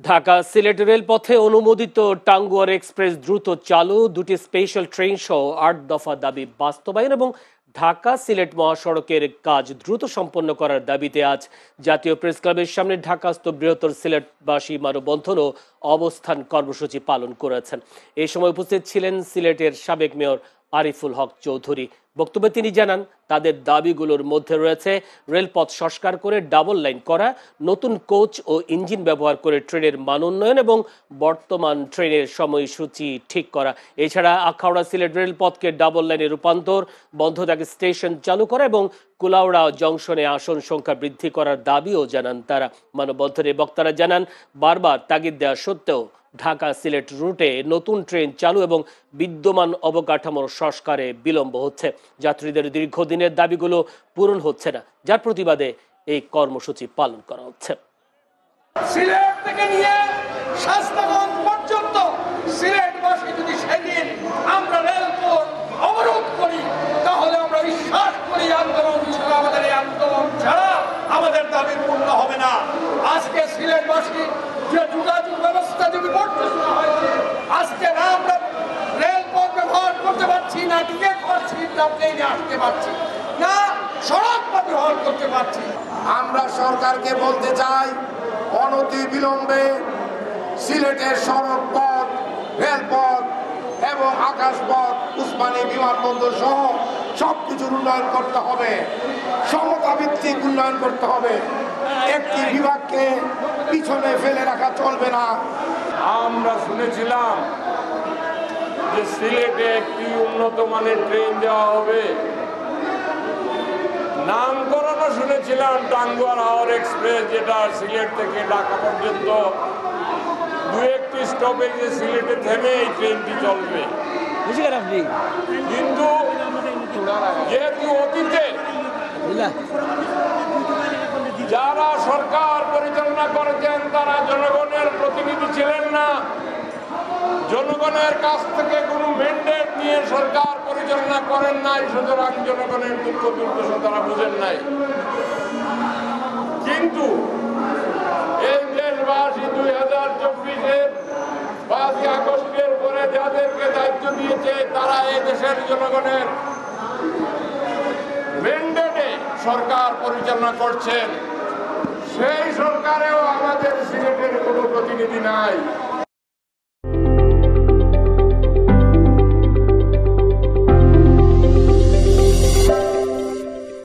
ঢাকা সিলেট রেলপথে অনুমোদিত টাঙ্গুয়ার এক্সপ্রেস দ্রুত চালু, দুটি স্পেশাল ট্রেন সহ ৮ দফা দাবি বাস্তবায়ন এবং ঢাকা সিলেট মহাসড়কের কাজ দ্রুত সম্পন্ন করার দাবিতে আজ জাতীয় প্রেস ক্লাবের সামনে ঢাকাস্থ বৃহত্তর সিলেটবাসী মানববন্ধন ও অবস্থান কর্মসূচি পালন করেছেন। এই সময় উপস্থিত ছিলেন সিলেটের সাবেক মেয়র আরিফুল হক চৌধুরী। বক্তব্যে তিনি জানান, তাদের দাবিগুলোর মধ্যে রয়েছে রেলপথ সংস্কার করে ডাবল লাইন করা, নতুন কোচ ও ইঞ্জিন ব্যবহার করে ট্রেনের মান উন্নয়ন এবং বর্তমান ট্রেনের সময়সূচি ঠিক করা। এছাড়া আখাউড়া সিলেট রেলপথকে ডাবল লাইনে রূপান্তর, বন্ধ থাকা স্টেশন চালু করা এবং কুলাউড়া জংশনে আসন সংখ্যা বৃদ্ধি করার দাবিও জানান তারা। মানববন্ধনে বক্তারা জানান, বারবার তাগিদ দেওয়া সত্ত্বেও ঢাকা সিলেট রুটে নতুন ট্রেন চালু এবং বিদ্যমান অবকাঠামোর সংস্কারে বিলম্ব হচ্ছে। যাত্রীদের দীর্ঘদিনের দাবিগুলো পূরণ হচ্ছে না, যার প্রতিবাদে এই কর্মসূচি পালন করা হচ্ছে। সিলেট থেকে নিয়ে শাস্তাগঞ্জ পর্যন্ত সিলেটবাসী যদি সেদিন আমরা রেলপথ অবরোধ করি, তাহলে আমরা বিশ্বাস করি আন্দোলন ছাড়া, আমাদের এই আন্দোলন ছাড়া আমাদের দাবি পূর্ণ হবে না। আজকে সিলেটবাসী যে যোগাযোগ ব্যবস্থা যদি বর্তমান হয়েছে, আজকে না আমরা রেলপথ ব্যবহার করতে পারছি, না টিকিট পাচ্ছি, না প্লেনে আসতে পারছি, না সড়ক পথ ব্যবহার করতে পারছি। আমরা সরকারকে বলতে চাই, অনতি বিলম্বে সিলেটের সড়ক পথ, রেলপথ এবং আকাশপথ, উসমানী বিমানবন্দর সহ সবকিছুর উন্নয়ন করতে হবে, সমতা ভিত্তিক উন্নয়ন করতে হবে। একটি বিভাগকে পিছনে ফেলে রাখা চলবে না। আমরা শুনেছিলাম যে সিলেটে একটি উন্নত মানের ট্রেন দেওয়া হবে, নামকরণও শুনেছিলাম টাঙ্গুয়ার হাওর এক্সপ্রেস, যেটা সিলেট থেকে ঢাকা পর্যন্ত দু একটি স্টপেজে সিলেটে থেমে এই ট্রেনটি চলবে। কিন্তু যেহেতু অতীতে যারা সরকার পরিচালনা করেছেন তারা জনগণের প্রতিনিধি ছিলেন না, জনগণের কাছ থেকে কোনো ম্যান্ডেট নিয়ে সরকার পরিচালনা করেন নাই, সুতরাং জনগণের দুঃখ দুর্দশা তারা বুঝেন নাই। কিন্তু এই দেশবাসী 2024-এর 5ই আগস্টের পরে যাদেরকে দায়িত্ব দিয়েছে, তারা এই দেশের জনগণের ম্যান্ডেটে সরকার পরিচালনা করছেন। সেই সরকারেও আমাদের সিলেটের কোনো প্রতিনিধি নাই।